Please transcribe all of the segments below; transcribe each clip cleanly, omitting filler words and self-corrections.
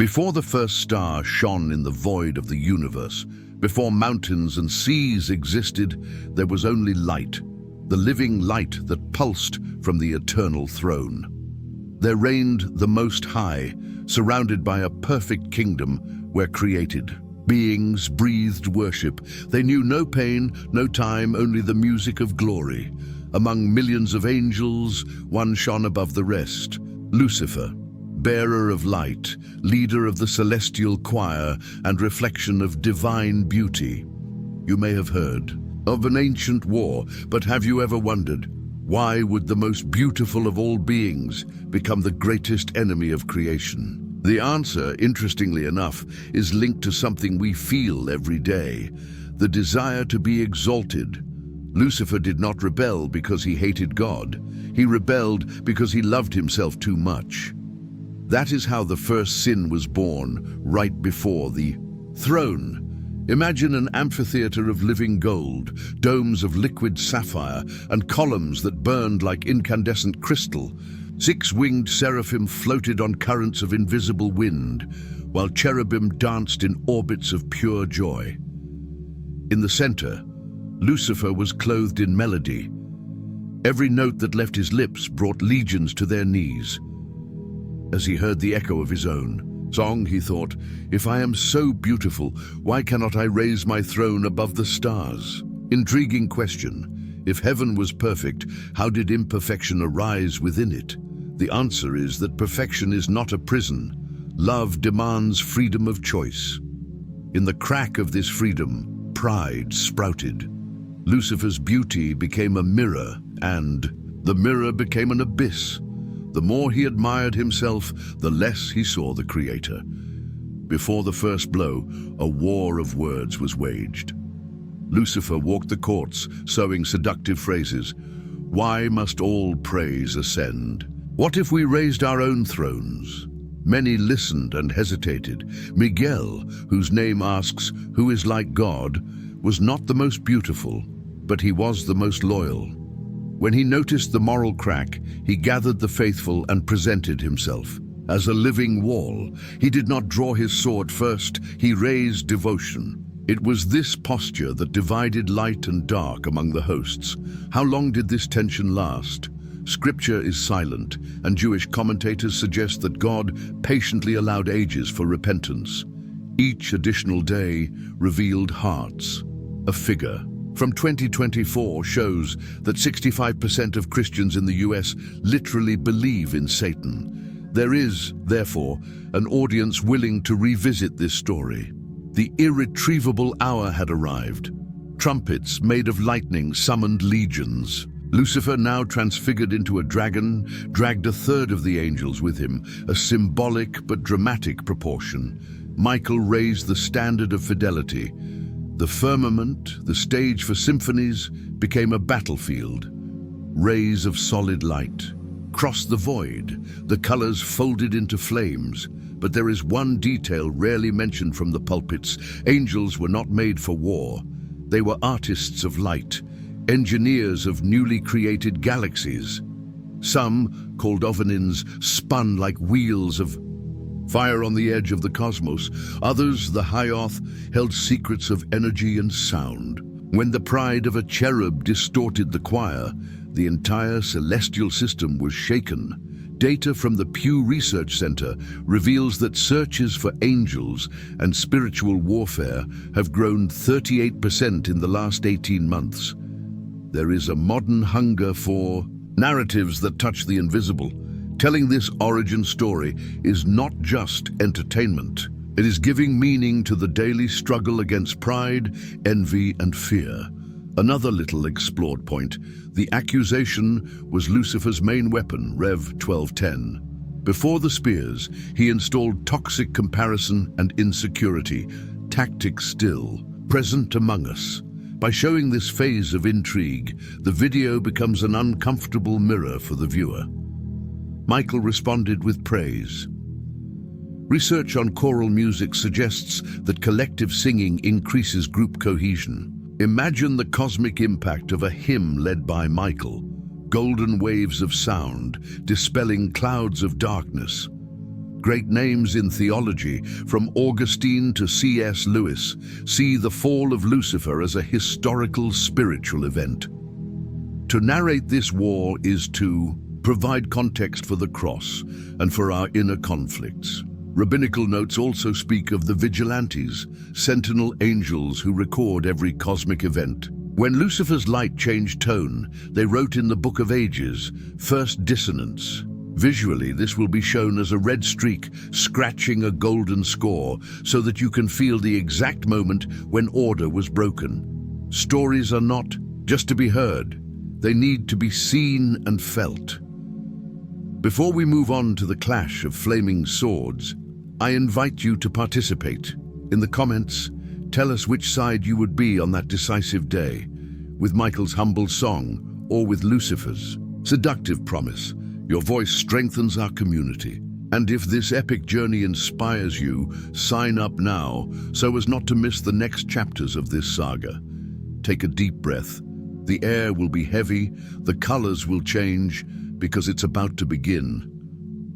Before the first star shone in the void of the universe, before mountains and seas existed, there was only light, the living light that pulsed from the eternal throne. There reigned the Most High, surrounded by a perfect kingdom where created beings breathed worship. They knew no pain, no time, only the music of glory. Among millions of angels, one shone above the rest, Lucifer, bearer of light, leader of the celestial choir, and reflection of divine beauty. You may have heard of an ancient war, but have you ever wondered, why would the most beautiful of all beings become the greatest enemy of creation? The answer, interestingly enough, is linked to something we feel every day, the desire to be exalted. Lucifer did not rebel because he hated God. He rebelled because he loved himself too much. That is how the first sin was born, right before the throne. Imagine an amphitheater of living gold, domes of liquid sapphire, and columns that burned like incandescent crystal. 6-winged seraphim floated on currents of invisible wind, while cherubim danced in orbits of pure joy. In the center, Lucifer was clothed in melody. Every note that left his lips brought legions to their knees. As he heard the echo of his own song, he thought, "If I am so beautiful, why cannot I raise my throne above the stars?" Intriguing question. If heaven was perfect, how did imperfection arise within it? The answer is that perfection is not a prison. Love demands freedom of choice. In the crack of this freedom, pride sprouted. Lucifer's beauty became a mirror, and the mirror became an abyss. The more he admired himself, the less he saw the Creator. Before the first blow, a war of words was waged. Lucifer walked the courts, sowing seductive phrases. Why must all praise ascend? What if we raised our own thrones? Many listened and hesitated. Miguel, whose name asks, who is like God, was not the most beautiful, but he was the most loyal. When he noticed the moral crack, he gathered the faithful and presented himself. As a living wall, he did not draw his sword first, he raised devotion. It was this posture that divided light and dark among the hosts. How long did this tension last? Scripture is silent, and Jewish commentators suggest that God patiently allowed ages for repentance. Each additional day revealed hearts. A figure from 2024 shows that 65% of Christians in the US literally believe in Satan. There is, therefore, an audience willing to revisit this story. The irretrievable hour had arrived. Trumpets made of lightning summoned legions. Lucifer, now transfigured into a dragon, dragged a third of the angels with him, a symbolic but dramatic proportion. Michael raised the standard of fidelity. The firmament, the stage for symphonies, became a battlefield. Rays of solid light crossed the void, the colors folded into flames. But there is one detail rarely mentioned from the pulpits. Angels were not made for war. They were artists of light, engineers of newly created galaxies. Some, called Ovenins, spun like wheels of fire on the edge of the cosmos. Others, the Hyoth, held secrets of energy and sound. When the pride of a cherub distorted the choir, the entire celestial system was shaken. Data from the Pew Research Center reveals that searches for angels and spiritual warfare have grown 38% in the last 18 months. There is a modern hunger for narratives that touch the invisible. Telling this origin story is not just entertainment. It is giving meaning to the daily struggle against pride, envy, and fear. Another little explored point, the accusation was Lucifer's main weapon, Rev 12:10. Before the spears, he installed toxic comparison and insecurity, tactics still present among us. By showing this phase of intrigue, the video becomes an uncomfortable mirror for the viewer. Michael responded with praise. Research on choral music suggests that collective singing increases group cohesion. Imagine the cosmic impact of a hymn led by Michael, golden waves of sound, dispelling clouds of darkness. Great names in theology, from Augustine to C.S. Lewis, see the fall of Lucifer as a historical spiritual event. To narrate this war is to provide context for the cross and for our inner conflicts. Rabbinical notes also speak of the vigilantes, sentinel angels who record every cosmic event. When Lucifer's light changed tone, they wrote in the Book of Ages, first dissonance. Visually, this will be shown as a red streak scratching a golden score so that you can feel the exact moment when order was broken. Stories are not just to be heard. They need to be seen and felt. Before we move on to the clash of flaming swords, I invite you to participate. In the comments, tell us which side you would be on that decisive day, with Michael's humble song or with Lucifer's seductive promise. Your voice strengthens our community. And if this epic journey inspires you, sign up now so as not to miss the next chapters of this saga. Take a deep breath. The air will be heavy, the colors will change, because it's about to begin.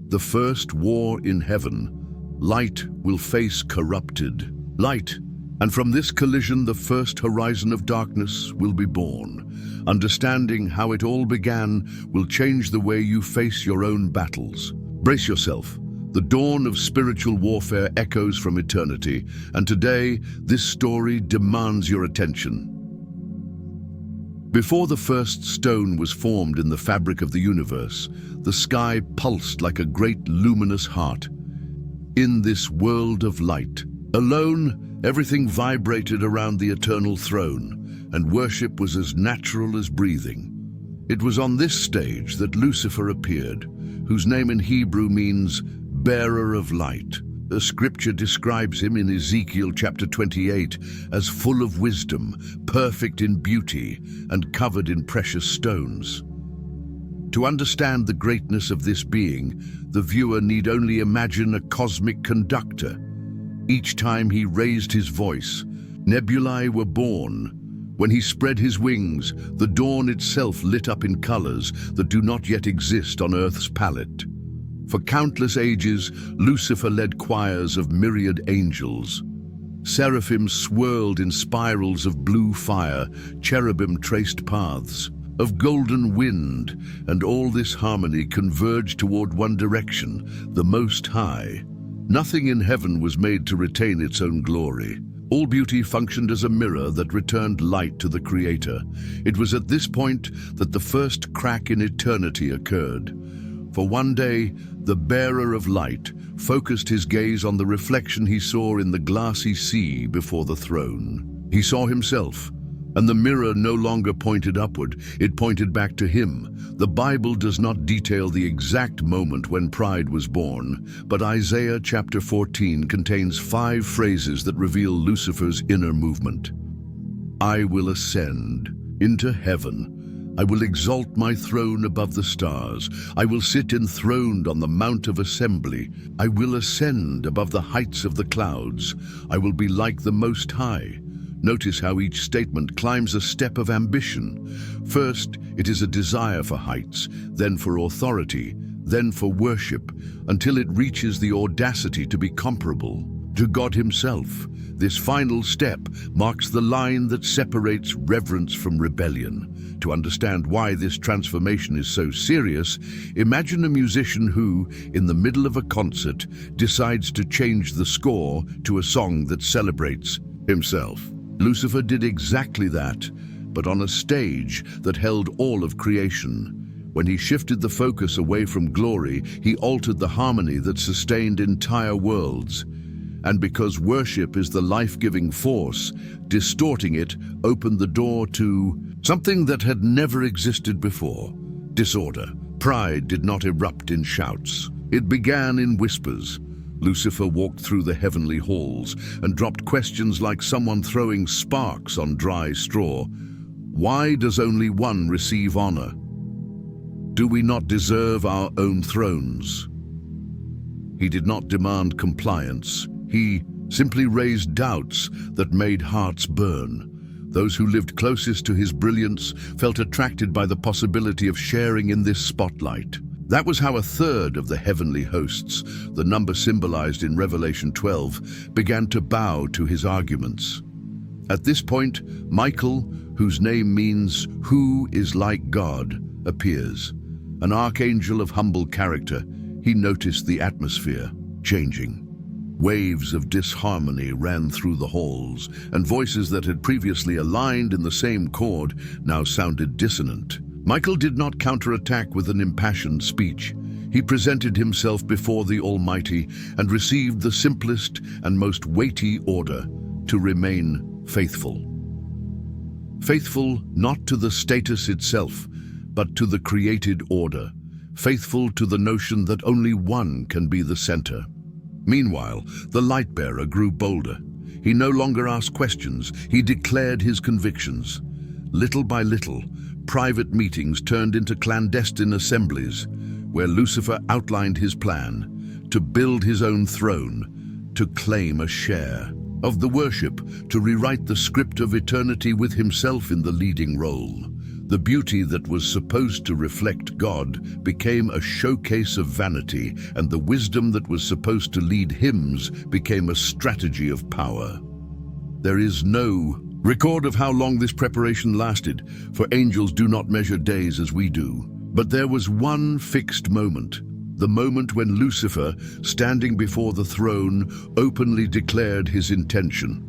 The first war in heaven. Light will face corrupted light, and from this collision the first horizon of darkness will be born. Understanding how it all began will change the way you face your own battles. Brace yourself. The dawn of spiritual warfare echoes from eternity, and today this story demands your attention. Before the first stone was formed in the fabric of the universe, the sky pulsed like a great luminous heart. In this world of light, alone, everything vibrated around the eternal throne, and worship was as natural as breathing. It was on this stage that Lucifer appeared, whose name in Hebrew means bearer of light. The scripture describes him in Ezekiel chapter 28 as full of wisdom, perfect in beauty, and covered in precious stones. To understand the greatness of this being, the viewer need only imagine a cosmic conductor. Each time he raised his voice, nebulae were born. When he spread his wings, the dawn itself lit up in colors that do not yet exist on Earth's palette. For countless ages, Lucifer led choirs of myriad angels. Seraphim swirled in spirals of blue fire, cherubim traced paths of golden wind, and all this harmony converged toward one direction, the Most High. Nothing in heaven was made to retain its own glory. All beauty functioned as a mirror that returned light to the Creator. It was at this point that the first crack in eternity occurred. For one day, the bearer of light focused his gaze on the reflection he saw in the glassy sea before the throne. He saw himself, and the mirror no longer pointed upward, it pointed back to him. The Bible does not detail the exact moment when pride was born, but Isaiah chapter 14 contains 5 phrases that reveal Lucifer's inner movement. I will ascend into heaven. I will exalt my throne above the stars. I will sit enthroned on the mount of assembly. I will ascend above the heights of the clouds. I will be like the Most High. Notice how each statement climbs a step of ambition. First, it is a desire for heights, then for authority, then for worship, until it reaches the audacity to be comparable to God Himself. This final step marks the line that separates reverence from rebellion. To understand why this transformation is so serious, imagine a musician who, in the middle of a concert, decides to change the score to a song that celebrates himself. Lucifer did exactly that, but on a stage that held all of creation. When he shifted the focus away from glory, he altered the harmony that sustained entire worlds. And because worship is the life-giving force, distorting it opened the door to something that had never existed before: disorder. Pride did not erupt in shouts. It began in whispers. Lucifer walked through the heavenly halls and dropped questions like someone throwing sparks on dry straw. Why does only one receive honor? Do we not deserve our own thrones? He did not demand compliance. He simply raised doubts that made hearts burn. Those who lived closest to his brilliance felt attracted by the possibility of sharing in this spotlight. That was how a third of the heavenly hosts, the number symbolized in Revelation 12, began to bow to his arguments. At this point, Michael, whose name means "who is like God," appears. An archangel of humble character, he noticed the atmosphere changing. Waves of disharmony ran through the halls, and voices that had previously aligned in the same chord now sounded dissonant. Michael did not counterattack with an impassioned speech. He presented himself before the Almighty and received the simplest and most weighty order: to remain faithful. Faithful not to the status itself, but to the created order. Faithful to the notion that only one can be the center. Meanwhile, the light-bearer grew bolder. He no longer asked questions, he declared his convictions. Little by little, private meetings turned into clandestine assemblies, where Lucifer outlined his plan to build his own throne, to claim a share of the worship, to rewrite the script of eternity with himself in the leading role. The beauty that was supposed to reflect God became a showcase of vanity, and the wisdom that was supposed to lead hymns became a strategy of power. There is no record of how long this preparation lasted, for angels do not measure days as we do. But there was one fixed moment, the moment when Lucifer, standing before the throne, openly declared his intention.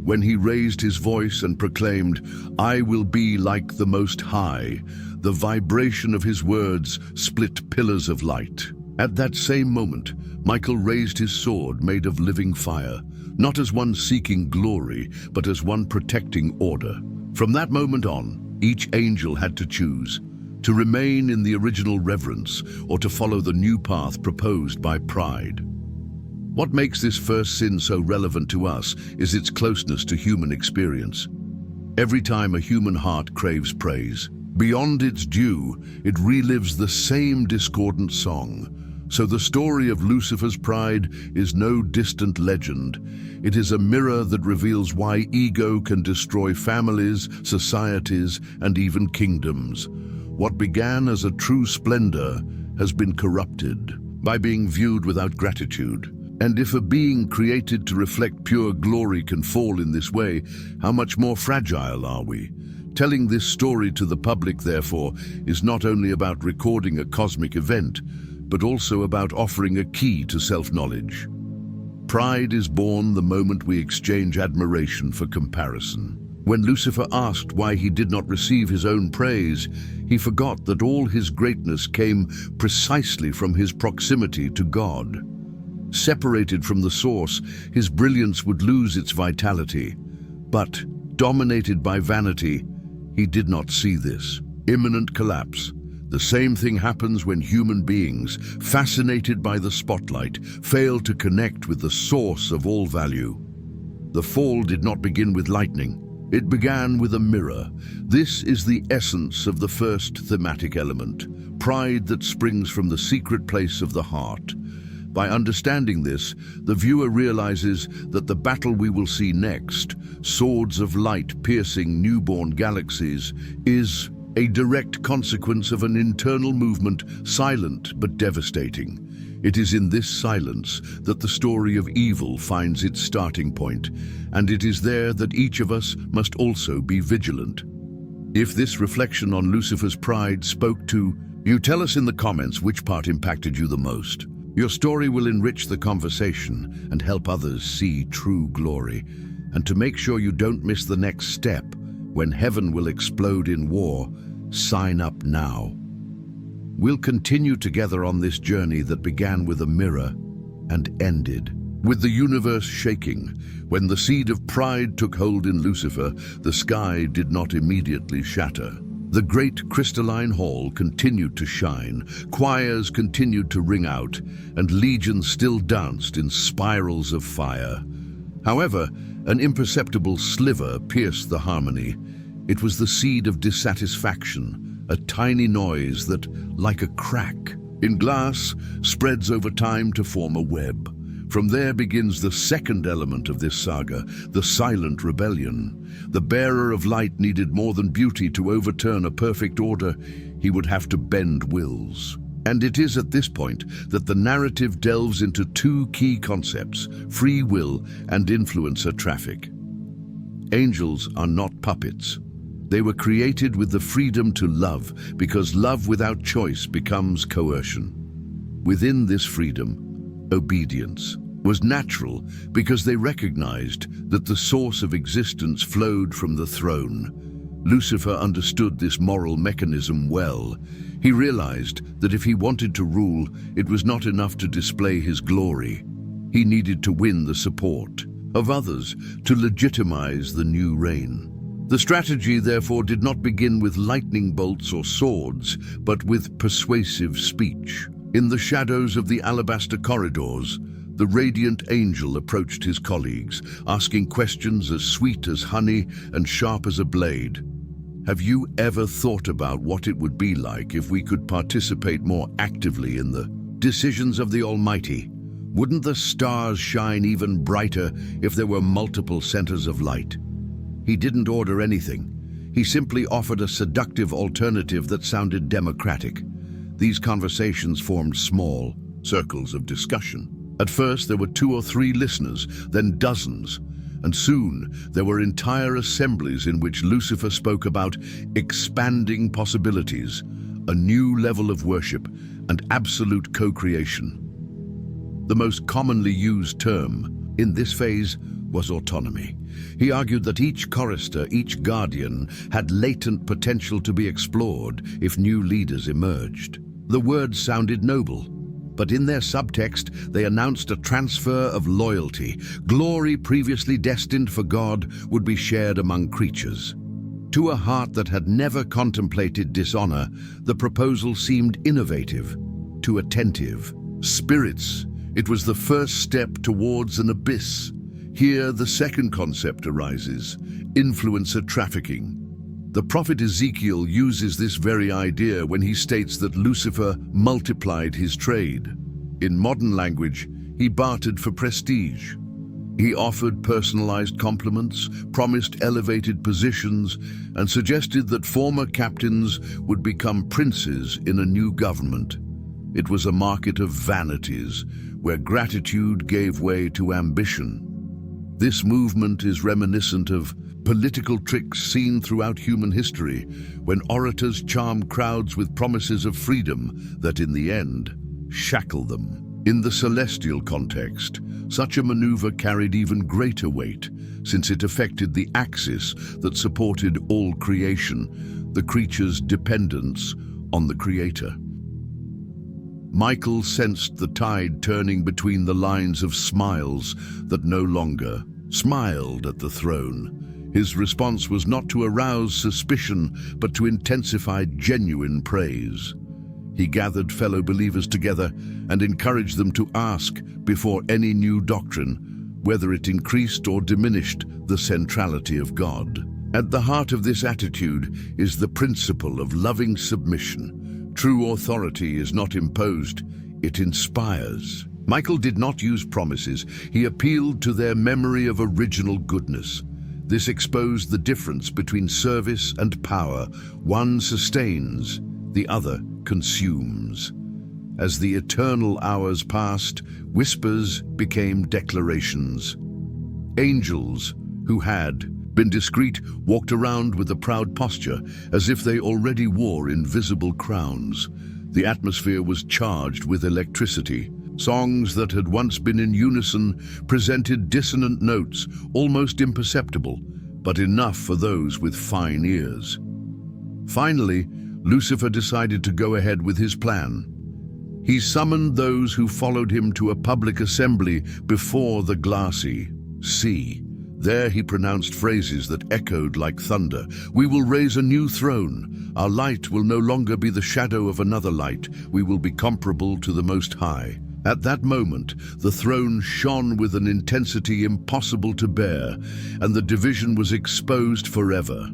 When he raised his voice and proclaimed, "I will be like the Most High," the vibration of his words split pillars of light. At that same moment, Michael raised his sword made of living fire, not as one seeking glory, but as one protecting order. From that moment on, each angel had to choose: to remain in the original reverence or to follow the new path proposed by pride. What makes this first sin so relevant to us is its closeness to human experience. Every time a human heart craves praise, beyond its due, it relives the same discordant song. So the story of Lucifer's pride is no distant legend. It is a mirror that reveals why ego can destroy families, societies, and even kingdoms. What began as a true splendor has been corrupted by being viewed without gratitude. And if a being created to reflect pure glory can fall in this way, how much more fragile are we? Telling this story to the public, therefore, is not only about recording a cosmic event, but also about offering a key to self-knowledge. Pride is born the moment we exchange admiration for comparison. When Lucifer asked why he did not receive his own praise, he forgot that all his greatness came precisely from his proximity to God. Separated from the source, his brilliance would lose its vitality. But, dominated by vanity, he did not see this. Imminent collapse. The same thing happens when human beings, fascinated by the spotlight, fail to connect with the source of all value. The fall did not begin with lightning. It began with a mirror. This is the essence of the first thematic element, pride that springs from the secret place of the heart. By understanding this, the viewer realizes that the battle we will see next, swords of light piercing newborn galaxies, is a direct consequence of an internal movement, silent but devastating. It is in this silence that the story of evil finds its starting point, and it is there that each of us must also be vigilant. If this reflection on Lucifer's pride spoke to you, tell us in the comments which part impacted you the most. Your story will enrich the conversation and help others see true glory. And to make sure you don't miss the next step, when heaven will explode in war, sign up now. We'll continue together on this journey that began with a mirror and ended with the universe shaking. When the seed of pride took hold in Lucifer, the sky did not immediately shatter. The great crystalline hall continued to shine, choirs continued to ring out, and legions still danced in spirals of fire. However, an imperceptible sliver pierced the harmony. It was the seed of dissatisfaction, a tiny noise that, like a crack in glass, spreads over time to form a web. From there begins the second element of this saga, the silent rebellion. The bearer of light needed more than beauty to overturn a perfect order. He would have to bend wills. And it is at this point that the narrative delves into two key concepts: free will and influencer traffic. Angels are not puppets. They were created with the freedom to love, because love without choice becomes coercion. Within this freedom, obedience was natural because they recognized that the source of existence flowed from the throne. Lucifer understood this moral mechanism well. He realized that if he wanted to rule, it was not enough to display his glory. He needed to win the support of others to legitimize the new reign. The strategy, therefore, did not begin with lightning bolts or swords, but with persuasive speech. In the shadows of the alabaster corridors, the radiant angel approached his colleagues, asking questions as sweet as honey and sharp as a blade. Have you ever thought about what it would be like if we could participate more actively in the decisions of the Almighty? Wouldn't the stars shine even brighter if there were multiple centers of light? He didn't order anything. He simply offered a seductive alternative that sounded democratic. These conversations formed small circles of discussion. At first, there were 2 or 3 listeners, then dozens, and soon there were entire assemblies in which Lucifer spoke about expanding possibilities, a new level of worship, and absolute co-creation. The most commonly used term in this phase was autonomy. He argued that each chorister, each guardian, had latent potential to be explored if new leaders emerged. The words sounded noble, but in their subtext, they announced a transfer of loyalty. Glory previously destined for God would be shared among creatures. To a heart that had never contemplated dishonor, the proposal seemed innovative, too attentive. Spirits, it was the first step towards an abyss. Here, the second concept arises: influencer trafficking. The prophet Ezekiel uses this very idea when he states that Lucifer multiplied his trade. In modern language, he bartered for prestige. He offered personalized compliments, promised elevated positions, and suggested that former captains would become princes in a new government. It was a market of vanities, where gratitude gave way to ambition. This movement is reminiscent of political tricks seen throughout human history, when orators charm crowds with promises of freedom that, in the end, shackle them. In the celestial context, such a maneuver carried even greater weight, since it affected the axis that supported all creation, the creature's dependence on the Creator. Michael sensed the tide turning between the lines of smiles that no longer smiled at the throne. His response was not to arouse suspicion, but to intensify genuine praise. He gathered fellow believers together and encouraged them to ask before any new doctrine whether it increased or diminished the centrality of God. At the heart of this attitude is the principle of loving submission. True authority is not imposed, it inspires. Michael did not use promises. He appealed to their memory of original goodness. This exposed the difference between service and power. One sustains, the other consumes. As the eternal hours passed, whispers became declarations. Angels, who had been discreet, walked around with a proud posture, as if they already wore invisible crowns. The atmosphere was charged with electricity. Songs that had once been in unison presented dissonant notes, almost imperceptible, but enough for those with fine ears. Finally, Lucifer decided to go ahead with his plan. He summoned those who followed him to a public assembly before the glassy sea. There he pronounced phrases that echoed like thunder. "We will raise a new throne. Our light will no longer be the shadow of another light. We will be comparable to the Most High." At that moment, the throne shone with an intensity impossible to bear, and the division was exposed forever.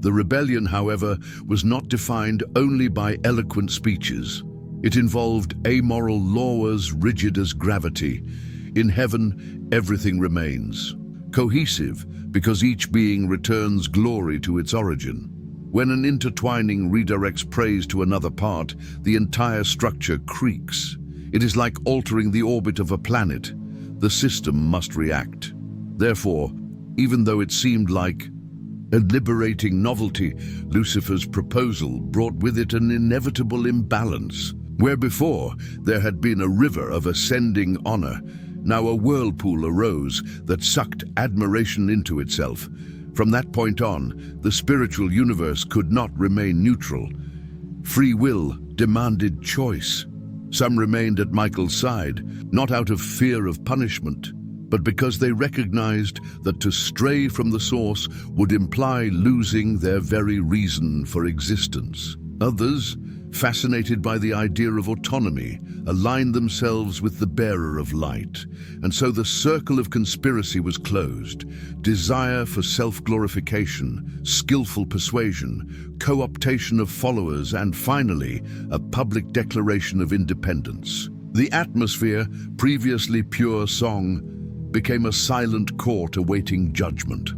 The rebellion, however, was not defined only by eloquent speeches. It involved amoral laws rigid as gravity. In heaven, everything remains cohesive, because each being returns glory to its origin. When an intertwining redirects praise to another part, the entire structure creaks. It is like altering the orbit of a planet. The system must react. Therefore, even though it seemed like a liberating novelty, Lucifer's proposal brought with it an inevitable imbalance. Where before there had been a river of ascending honor, now a whirlpool arose that sucked admiration into itself. From that point on, the spiritual universe could not remain neutral. Free will demanded choice. Some remained at Michael's side, not out of fear of punishment, but because they recognized that to stray from the source would imply losing their very reason for existence. Others, fascinated by the idea of autonomy, aligned themselves with the bearer of light, and so the circle of conspiracy was closed. Desire for self-glorification, skillful persuasion, co-optation of followers, and finally, a public declaration of independence. The atmosphere, previously pure song, became a silent court awaiting judgment.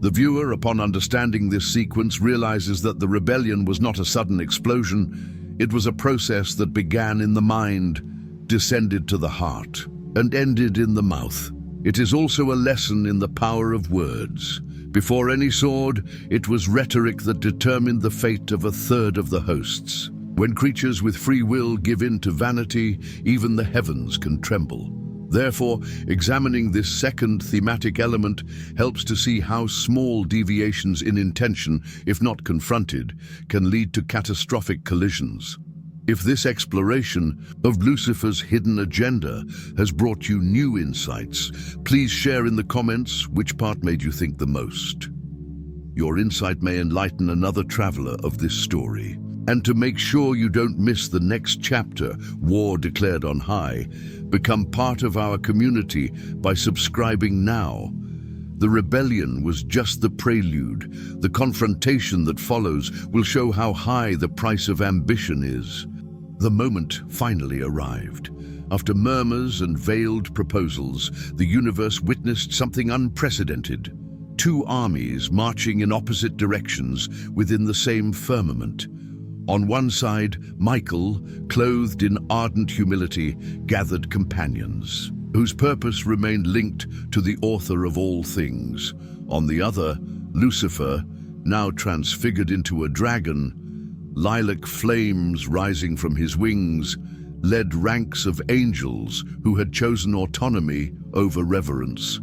The viewer, upon understanding this sequence, realizes that the rebellion was not a sudden explosion. It was a process that began in the mind, descended to the heart, and ended in the mouth. It is also a lesson in the power of words. Before any sword, it was rhetoric that determined the fate of a third of the hosts. When creatures with free will give in to vanity, even the heavens can tremble. Therefore, examining this second thematic element helps to see how small deviations in intention, if not confronted, can lead to catastrophic collisions. If this exploration of Lucifer's hidden agenda has brought you new insights, please share in the comments which part made you think the most. Your insight may enlighten another traveler of this story. And to make sure you don't miss the next chapter, War Declared on High, become part of our community by subscribing now. The rebellion was just the prelude. The confrontation that follows will show how high the price of ambition is. The moment finally arrived. After murmurs and veiled proposals, the universe witnessed something unprecedented. Two armies marching in opposite directions within the same firmament. On one side, Michael, clothed in ardent humility, gathered companions, whose purpose remained linked to the author of all things. On the other, Lucifer, now transfigured into a dragon, lilac flames rising from his wings, led ranks of angels who had chosen autonomy over reverence.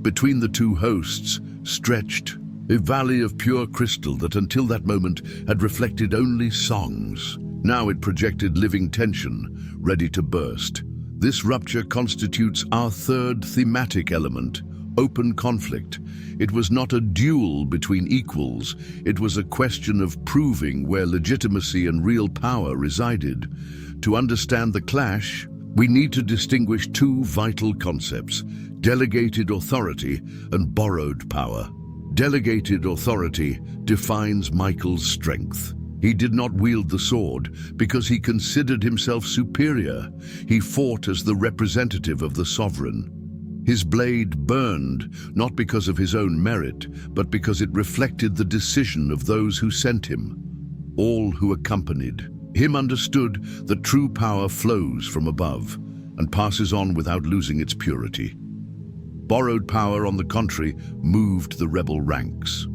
Between the two hosts stretched a valley of pure crystal that until that moment had reflected only songs. Now it projected living tension, ready to burst. This rupture constitutes our third thematic element, open conflict. It was not a duel between equals, it was a question of proving where legitimacy and real power resided. To understand the clash, we need to distinguish two vital concepts: delegated authority and borrowed power. Delegated authority defines Michael's strength. He did not wield the sword because he considered himself superior. He fought as the representative of the sovereign. His blade burned, not because of his own merit, but because it reflected the decision of those who sent him. All who accompanied him understood that true power flows from above and passes on without losing its purity. Borrowed power, on the contrary, moved the rebel ranks.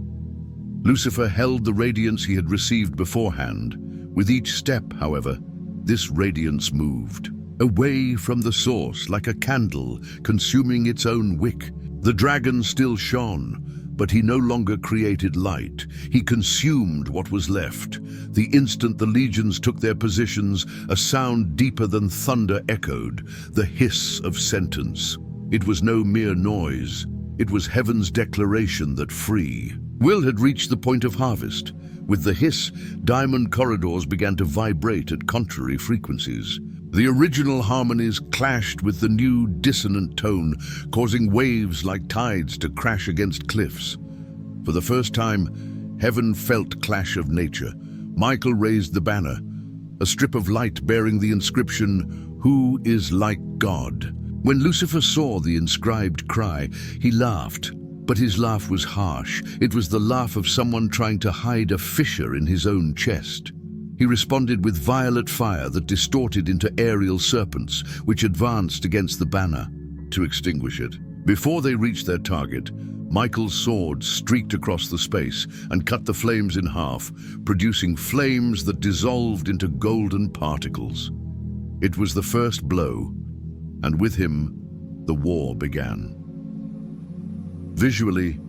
Lucifer held the radiance he had received beforehand. With each step, however, this radiance moved away from the source like a candle consuming its own wick. The dragon still shone, but he no longer created light. He consumed what was left. The instant the legions took their positions, a sound deeper than thunder echoed, the hiss of sentence. It was no mere noise. It was heaven's declaration that free will had reached the point of harvest. With the hiss, diamond corridors began to vibrate at contrary frequencies. The original harmonies clashed with the new dissonant tone, causing waves like tides to crash against cliffs. For the first time, heaven felt clash of nature. Michael raised the banner, a strip of light bearing the inscription, "Who is like God?" When Lucifer saw the inscribed cry, he laughed. But his laugh was harsh. It was the laugh of someone trying to hide a fissure in his own chest. He responded with violet fire that distorted into aerial serpents, which advanced against the banner to extinguish it. Before they reached their target, Michael's sword streaked across the space and cut the flames in half, producing flames that dissolved into golden particles. It was the first blow, and with him, the war began. Visually,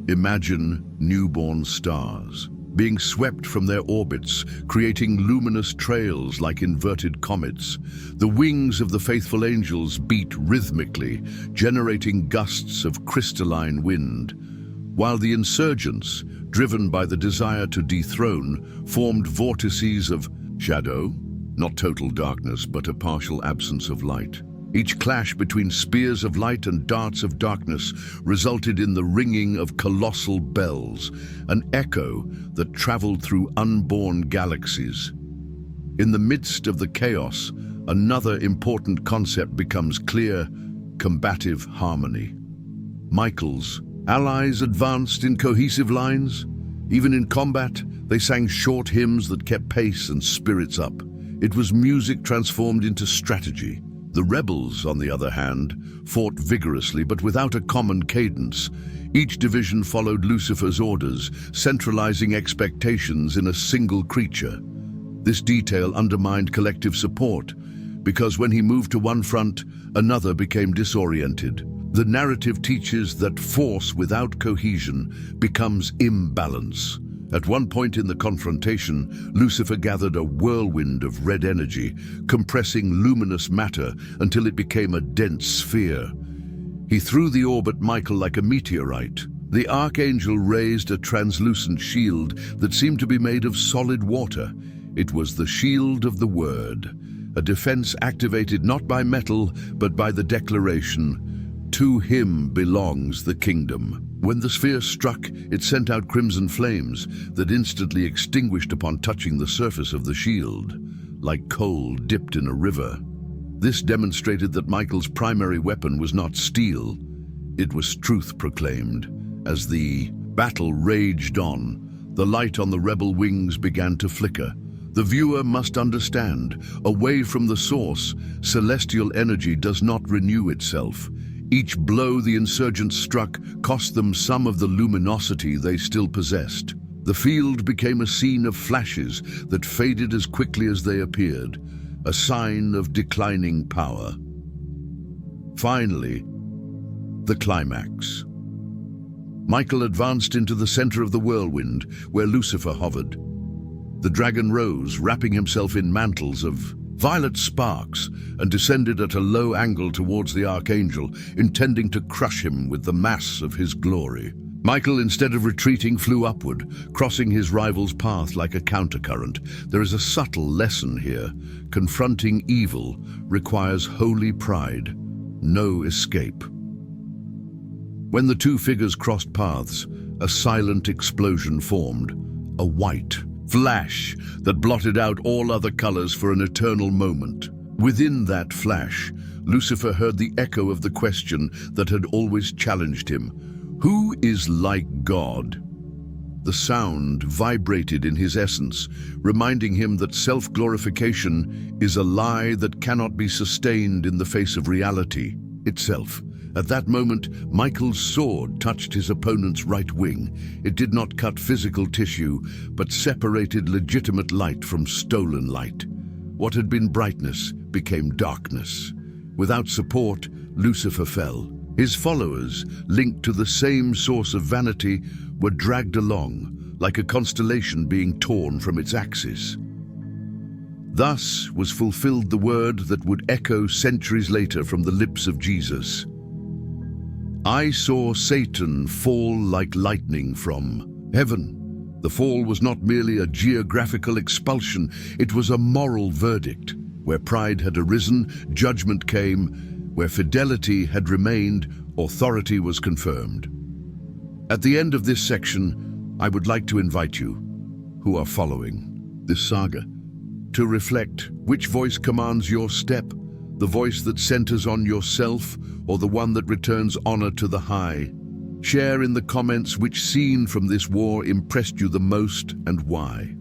imagine newborn stars being swept from their orbits, creating luminous trails like inverted comets. The wings of the faithful angels beat rhythmically, generating gusts of crystalline wind, while the insurgents, driven by the desire to dethrone, formed vortices of shadow, not total darkness, but a partial absence of light. Each clash between spears of light and darts of darkness resulted in the ringing of colossal bells, an echo that traveled through unborn galaxies. In the midst of the chaos, another important concept becomes clear: combative harmony. Michael's allies advanced in cohesive lines. Even in combat, they sang short hymns that kept pace and spirits up. It was music transformed into strategy. The rebels, on the other hand, fought vigorously but without a common cadence. Each division followed Lucifer's orders, centralizing expectations in a single creature. This detail undermined collective support, because when he moved to one front, another became disoriented. The narrative teaches that force without cohesion becomes imbalance. At one point in the confrontation, Lucifer gathered a whirlwind of red energy, compressing luminous matter until it became a dense sphere. He threw the orb at Michael like a meteorite. The Archangel raised a translucent shield that seemed to be made of solid water. It was the shield of the Word, a defense activated not by metal, but by the declaration, "To him belongs the kingdom." When the sphere struck, it sent out crimson flames that instantly extinguished upon touching the surface of the shield, like coal dipped in a river. This demonstrated that Michael's primary weapon was not steel, it was truth proclaimed. As the battle raged on, the light on the rebel wings began to flicker. The viewer must understand, away from the source, celestial energy does not renew itself. Each blow the insurgents struck cost them some of the luminosity they still possessed. The field became a scene of flashes that faded as quickly as they appeared, a sign of declining power. Finally, the climax. Michael advanced into the center of the whirlwind, where Lucifer hovered. The dragon rose, wrapping himself in mantles of violet sparks, and descended at a low angle towards the Archangel, intending to crush him with the mass of his glory. Michael, instead of retreating, flew upward, crossing his rival's path like a countercurrent. There is a subtle lesson here. Confronting evil requires holy pride, no escape. When the two figures crossed paths, a silent explosion formed, a white flash that blotted out all other colors for an eternal moment. Within that flash, Lucifer heard the echo of the question that had always challenged him: who is like God? The sound vibrated in his essence, reminding him that self-glorification is a lie that cannot be sustained in the face of reality itself. At that moment, Michael's sword touched his opponent's right wing. It did not cut physical tissue, but separated legitimate light from stolen light. What had been brightness became darkness. Without support, Lucifer fell. His followers, linked to the same source of vanity, were dragged along, like a constellation being torn from its axis. Thus was fulfilled the word that would echo centuries later from the lips of Jesus. I saw Satan fall like lightning from heaven. The fall was not merely a geographical expulsion, it was a moral verdict. Where pride had arisen, judgment came. Where fidelity had remained, authority was confirmed. At the end of this section, I would like to invite you, who are following this saga, to reflect which voice commands your step, the voice that centers on yourself or the one that returns honor to the high. Share in the comments which scene from this war impressed you the most and why.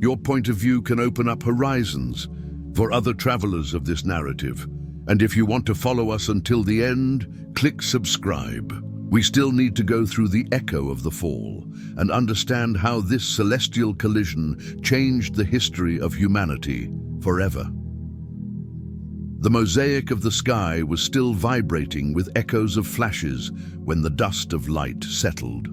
Your point of view can open up horizons for other travelers of this narrative. And if you want to follow us until the end, click subscribe. We still need to go through the echo of the fall and understand how this celestial collision changed the history of humanity forever. The mosaic of the sky was still vibrating with echoes of flashes when the dust of light settled.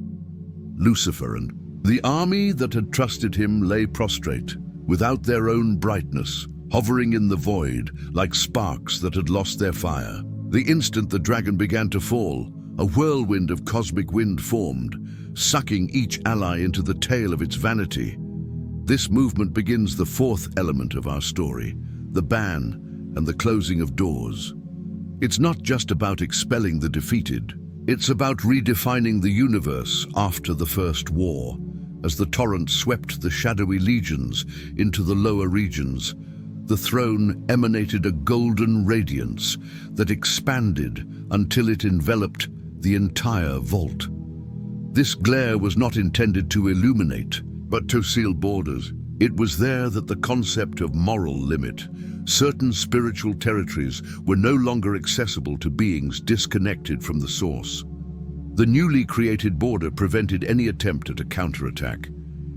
Lucifer and the army that had trusted him lay prostrate, without their own brightness, hovering in the void like sparks that had lost their fire. The instant the dragon began to fall, a whirlwind of cosmic wind formed, sucking each ally into the tail of its vanity. This movement begins the fourth element of our story, the ban and the closing of doors. It's not just about expelling the defeated, it's about redefining the universe after the First War. As the torrent swept the shadowy legions into the lower regions, the throne emanated a golden radiance that expanded until it enveloped the entire vault. This glare was not intended to illuminate, but to seal borders. It was there that the concept of moral limit, certain spiritual territories, were no longer accessible to beings disconnected from the source. The newly created border prevented any attempt at a counterattack.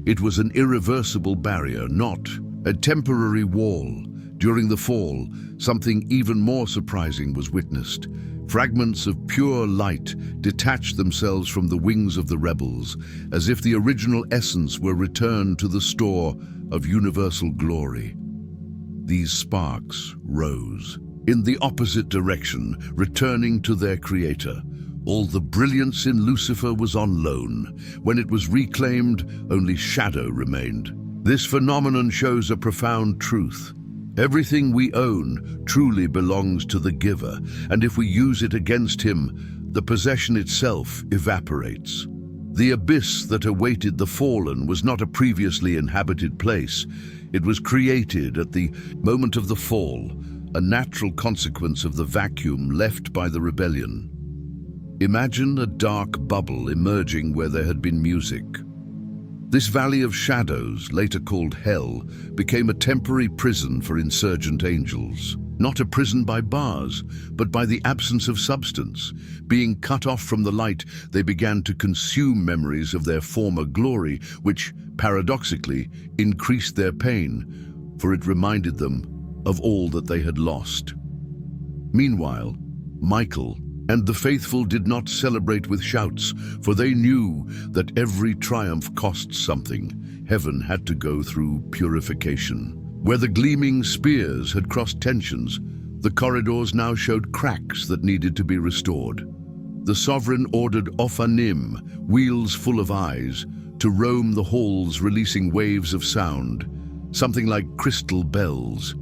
It was an irreversible barrier, not a temporary wall. During the fall, something even more surprising was witnessed. Fragments of pure light detached themselves from the wings of the rebels, as if the original essence were returned to the store of universal glory. These sparks rose in the opposite direction, returning to their creator. All the brilliance in Lucifer was on loan. When it was reclaimed, only shadow remained. This phenomenon shows a profound truth. Everything we own truly belongs to the giver, and if we use it against him, the possession itself evaporates. The abyss that awaited the fallen was not a previously inhabited place. It was created at the moment of the fall, a natural consequence of the vacuum left by the rebellion. Imagine a dark bubble emerging where there had been music. This valley of shadows, later called Hell, became a temporary prison for insurgent angels. Not a prison by bars, but by the absence of substance. Being cut off from the light, they began to consume memories of their former glory, which, paradoxically, increased their pain, for it reminded them of all that they had lost. Meanwhile, Michael and the faithful did not celebrate with shouts, for they knew that every triumph cost something. Heaven had to go through purification. Where the gleaming spears had crossed tensions, the corridors now showed cracks that needed to be restored. The sovereign ordered Ophanim, wheels full of eyes, to roam the halls, releasing waves of sound, something like crystal bells.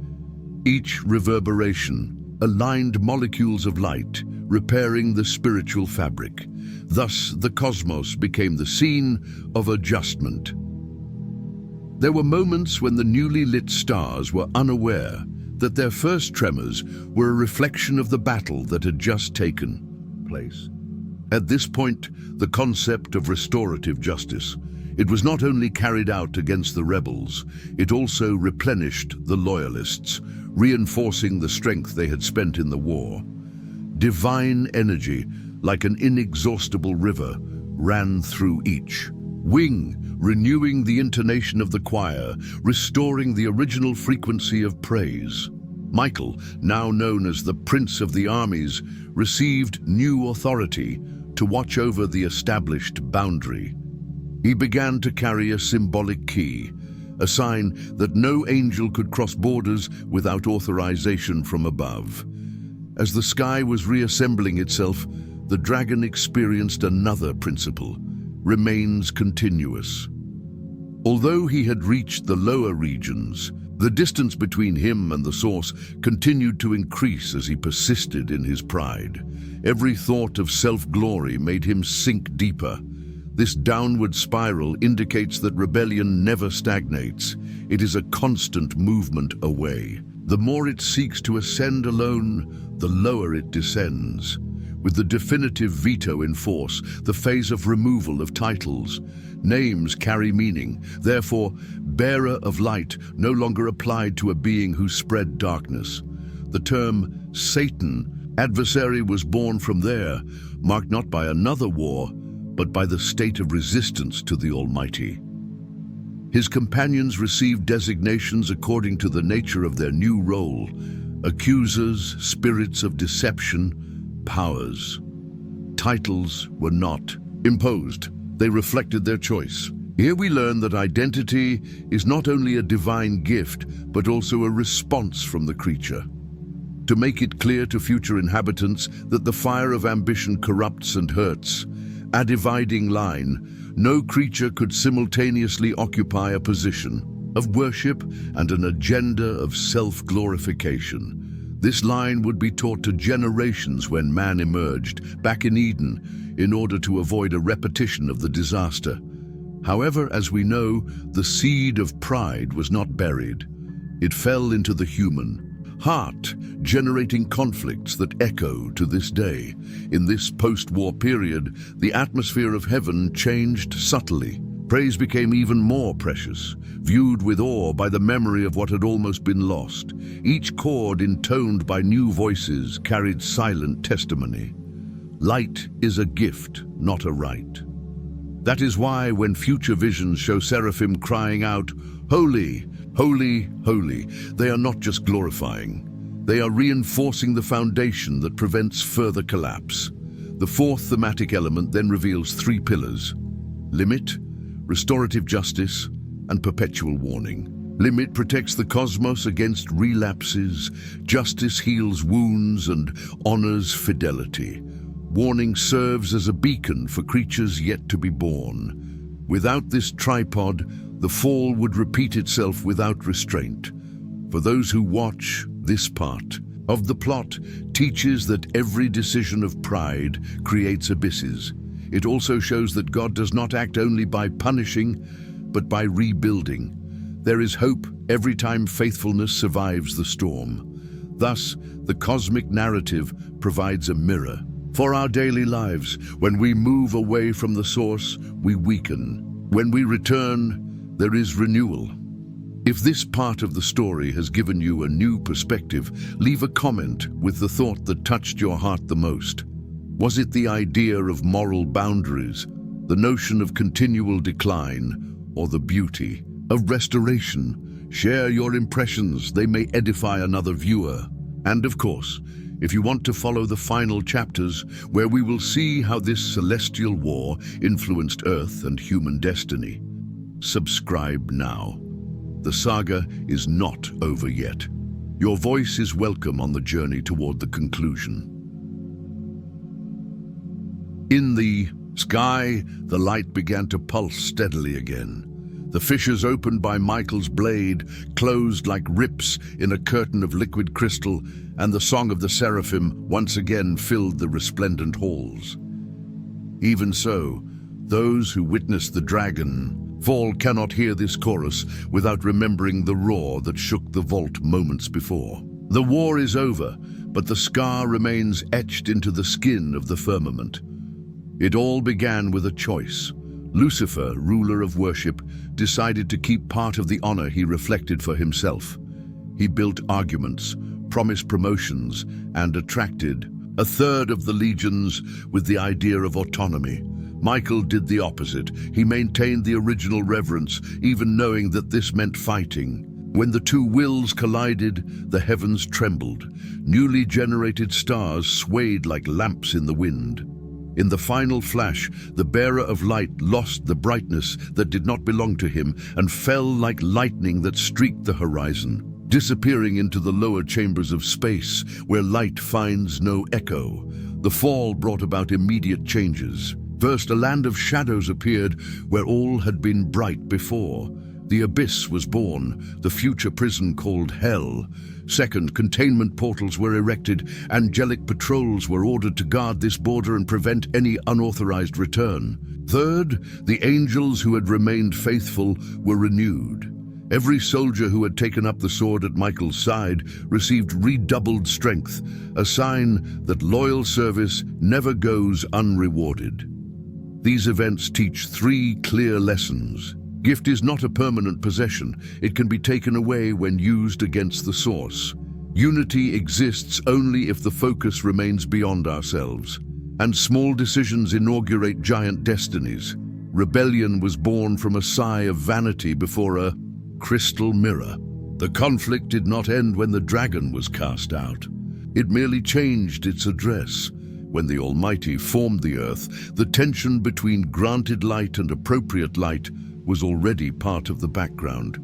Each reverberation aligned molecules of light, repairing the spiritual fabric. Thus, the cosmos became the scene of adjustment. There were moments when the newly lit stars were unaware that their first tremors were a reflection of the battle that had just taken place. At this point, the concept of restorative justice, it was not only carried out against the rebels, it also replenished the loyalists, reinforcing the strength they had spent in the war. Divine energy, like an inexhaustible river, ran through each wing, renewing the intonation of the choir, restoring the original frequency of praise. Michael, now known as the Prince of the Armies, received new authority to watch over the established boundary. He began to carry a symbolic key, a sign that no angel could cross borders without authorization from above. As the sky was reassembling itself, the dragon experienced another principle: remains continuous. Although he had reached the lower regions, the distance between him and the source continued to increase as he persisted in his pride. Every thought of self-glory made him sink deeper. This downward spiral indicates that rebellion never stagnates. It is a constant movement away. The more it seeks to ascend alone, the lower it descends. with the definitive veto in force, the phase of removal of titles. Names carry meaning, therefore, bearer of light no longer applied to a being who spread darkness. The term Satan, adversary, was born from there, marked not by another war, but by the state of resistance to the Almighty. His companions received designations according to the nature of their new role: accusers, spirits of deception, powers. Titles were not imposed, they reflected their choice. Here we learn that identity is not only a divine gift, but also a response from the creature. To make it clear to future inhabitants that the fire of ambition corrupts and hurts, a dividing line, no creature could simultaneously occupy a position of worship and an agenda of self-glorification. This line would be taught to generations when man emerged, back in Eden, in order to avoid a repetition of the disaster. However, as we know, the seed of pride was not buried. It fell into the human heart, generating conflicts that echo to this day. In this post-war period, the atmosphere of heaven changed subtly. Praise became even more precious, viewed with awe by the memory of what had almost been lost. Each chord, intoned by new voices, carried silent testimony. Light is a gift, not a right. That is why when future visions show seraphim crying out, "Holy, holy, holy," they are not just glorifying. They are reinforcing the foundation that prevents further collapse. The fourth thematic element then reveals three pillars: limit, restorative justice, and perpetual warning. Limit protects the cosmos against relapses, justice heals wounds and honors fidelity. Warning serves as a beacon for creatures yet to be born. Without this tripod, the fall would repeat itself without restraint. For those who watch, this part of the plot teaches that every decision of pride creates abysses. It also shows that God does not act only by punishing, but by rebuilding. There is hope every time faithfulness survives the storm. Thus, the cosmic narrative provides a mirror for our daily lives. When we move away from the source, we weaken. When we return, there is renewal. If this part of the story has given you a new perspective, leave a comment with the thought that touched your heart the most. Was it the idea of moral boundaries, the notion of continual decline, or the beauty of restoration? Share your impressions, they may edify another viewer. And of course, if you want to follow the final chapters, where we will see how this celestial war influenced Earth and human destiny, subscribe now. The saga is not over yet. Your voice is welcome on the journey toward the conclusion. In the sky, the light began to pulse steadily again. The fissures opened by Michael's blade closed like rips in a curtain of liquid crystal, and the song of the seraphim once again filled the resplendent halls. Even so, those who witnessed the dragon fall cannot hear this chorus without remembering the roar that shook the vault moments before. The war is over, but the scar remains etched into the skin of the firmament. It all began with a choice. Lucifer, ruler of worship, decided to keep part of the honor he reflected for himself. He built arguments, promised promotions, and attracted a third of the legions with the idea of autonomy. Michael did the opposite. He maintained the original reverence, even knowing that this meant fighting. When the two wills collided, the heavens trembled. Newly generated stars swayed like lamps in the wind. In the final flash, the bearer of light lost the brightness that did not belong to him and fell like lightning that streaked the horizon, disappearing into the lower chambers of space where light finds no echo. The fall brought about immediate changes. First, a land of shadows appeared where all had been bright before. The abyss was born, the future prison called Hell. Second, containment portals were erected. Angelic patrols were ordered to guard this border and prevent any unauthorized return. Third, the angels who had remained faithful were renewed. Every soldier who had taken up the sword at Michael's side received redoubled strength, a sign that loyal service never goes unrewarded. These events teach three clear lessons. Gift is not a permanent possession. It can be taken away when used against the source. Unity exists only if the focus remains beyond ourselves. And small decisions inaugurate giant destinies. Rebellion was born from a sigh of vanity before a crystal mirror. The conflict did not end when the dragon was cast out. It merely changed its address. When the Almighty formed the earth, the tension between granted light and appropriate light was already part of the background.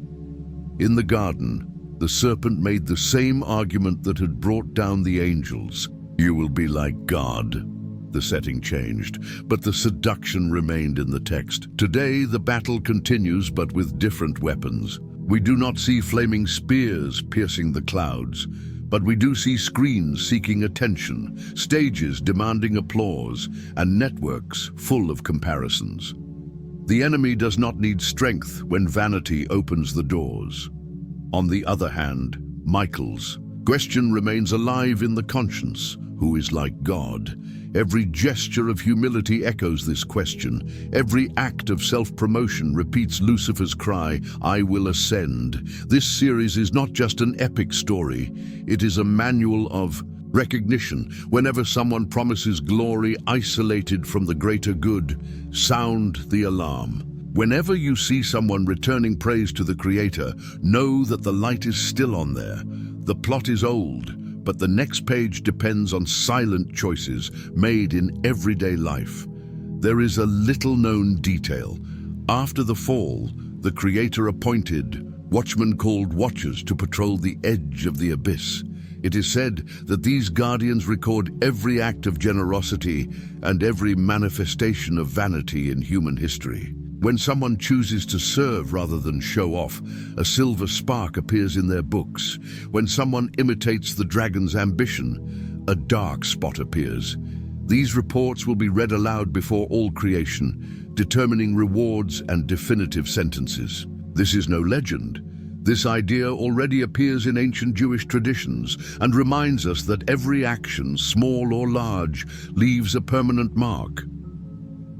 In the garden, the serpent made the same argument that had brought down the angels. You will be like God. The setting changed, but the seduction remained in the text. Today, the battle continues, but with different weapons. We do not see flaming spears piercing the clouds, but we do see screens seeking attention, stages demanding applause, and networks full of comparisons. The enemy does not need strength when vanity opens the doors. On the other hand, Michael's question remains alive in the conscience. Who is like God? Every gesture of humility echoes this question. Every act of self-promotion repeats Lucifer's cry, I will ascend. This series is not just an epic story. It is a manual of recognition. Whenever someone promises glory isolated from the greater good, sound the alarm. Whenever you see someone returning praise to the Creator, know that the light is still on there. The plot is old, but the next page depends on silent choices made in everyday life. There is a little-known detail. After the fall, the Creator appointed watchmen called Watchers to patrol the edge of the abyss. It is said that these guardians record every act of generosity and every manifestation of vanity in human history. When someone chooses to serve rather than show off, a silver spark appears in their books. When someone imitates the dragon's ambition, a dark spot appears. These reports will be read aloud before all creation, determining rewards and definitive sentences. This is no legend. This idea already appears in ancient Jewish traditions and reminds us that every action, small or large, leaves a permanent mark.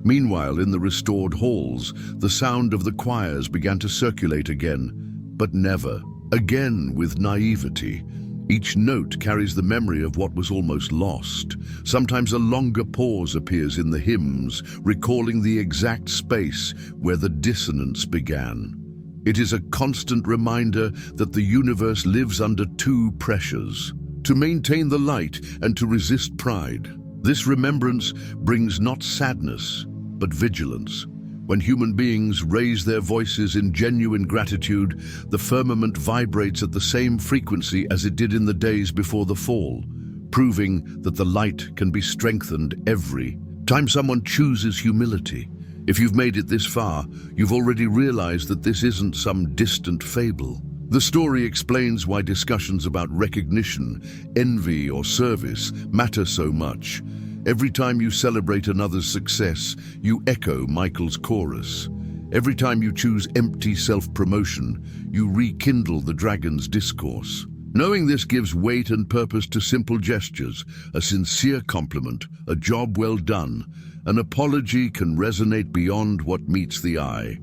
Meanwhile, in the restored halls, the sound of the choirs began to circulate again, but never again with naivety. Each note carries the memory of what was almost lost. Sometimes a longer pause appears in the hymns, recalling the exact space where the dissonance began. It is a constant reminder that the universe lives under two pressures: to maintain the light and to resist pride. This remembrance brings not sadness, but vigilance. When human beings raise their voices in genuine gratitude, the firmament vibrates at the same frequency as it did in the days before the fall, proving that the light can be strengthened every time someone chooses humility. If you've made it this far, you've already realized that this isn't some distant fable. The story explains why discussions about recognition, envy, or service matter so much. Every time you celebrate another's success, you echo Michael's chorus. Every time you choose empty self-promotion, you rekindle the dragon's discourse. Knowing this gives weight and purpose to simple gestures. A sincere compliment, a job well done, an apology can resonate beyond what meets the eye.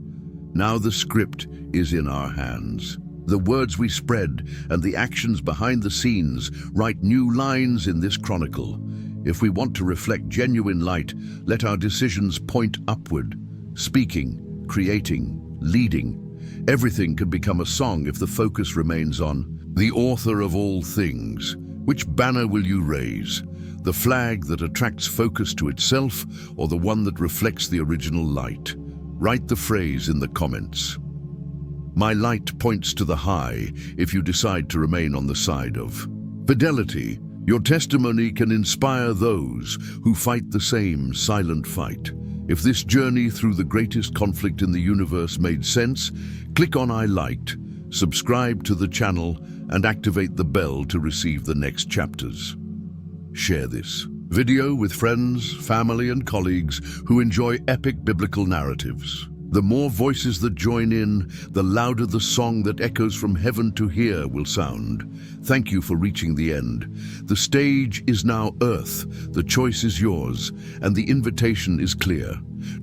Now the script is in our hands. The words we spread and the actions behind the scenes write new lines in this chronicle. If we want to reflect genuine light, let our decisions point upward. Speaking, creating, leading. Everything can become a song if the focus remains on the author of all things. Which banner will you raise? The flag that attracts focus to itself, or the one that reflects the original light? Write the phrase in the comments. My light points to the high if you decide to remain on the side of fidelity. Your testimony can inspire those who fight the same silent fight. If this journey through the greatest conflict in the universe made sense, click on I liked, subscribe to the channel, and activate the bell to receive the next chapters. Share this video with friends, family, and colleagues who enjoy epic biblical narratives. The more voices that join in, the louder the song that echoes from heaven to here will sound. Thank you for reaching the end. The stage is now Earth, the choice is yours, and the invitation is clear.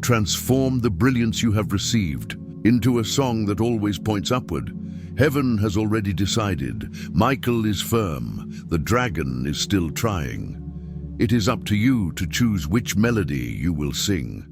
Transform the brilliance you have received into a song that always points upward. Heaven has already decided. Michael is firm. The dragon is still trying. It is up to you to choose which melody you will sing.